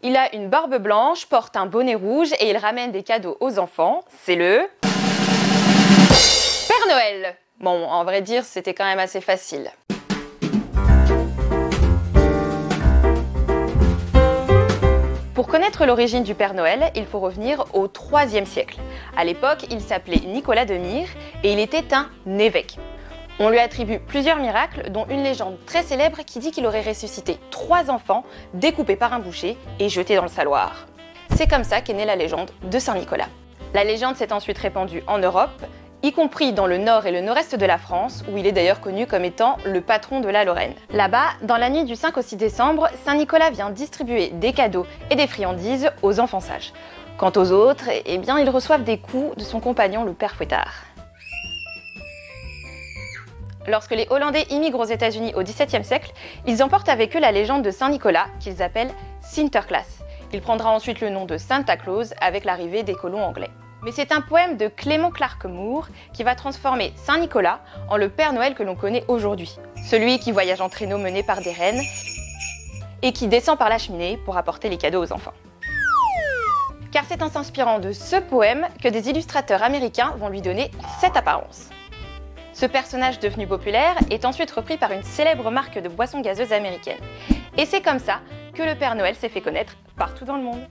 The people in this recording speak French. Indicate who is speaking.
Speaker 1: Il a une barbe blanche, porte un bonnet rouge et il ramène des cadeaux aux enfants. C'est le Père Noël. Bon, en vrai dire, c'était quand même assez facile. Pour connaître l'origine du Père Noël, il faut revenir au IIIe siècle. À l'époque, il s'appelait Nicolas de Myre et il était un évêque. On lui attribue plusieurs miracles, dont une légende très célèbre qui dit qu'il aurait ressuscité 3 enfants découpés par un boucher et jetés dans le saloir. C'est comme ça qu'est née la légende de Saint-Nicolas. La légende s'est ensuite répandue en Europe, y compris dans le nord et le nord-est de la France, où il est d'ailleurs connu comme étant le patron de la Lorraine. Là-bas, dans la nuit du 5 au 6 décembre, Saint-Nicolas vient distribuer des cadeaux et des friandises aux enfants sages. Quant aux autres, eh bien, ils reçoivent des coups de son compagnon le Père Fouettard. Lorsque les Hollandais immigrent aux États-Unis au XVIIe siècle, ils emportent avec eux la légende de Saint-Nicolas, qu'ils appellent Sinterklaas. Il prendra ensuite le nom de Santa Claus avec l'arrivée des colons anglais. Mais c'est un poème de Clément Clarke Moore qui va transformer Saint-Nicolas en le Père Noël que l'on connaît aujourd'hui. Celui qui voyage en traîneau mené par des rennes et qui descend par la cheminée pour apporter les cadeaux aux enfants. Car c'est en s'inspirant de ce poème que des illustrateurs américains vont lui donner cette apparence. Ce personnage devenu populaire est ensuite repris par une célèbre marque de boissons gazeuses américaine. Et c'est comme ça que le Père Noël s'est fait connaître partout dans le monde.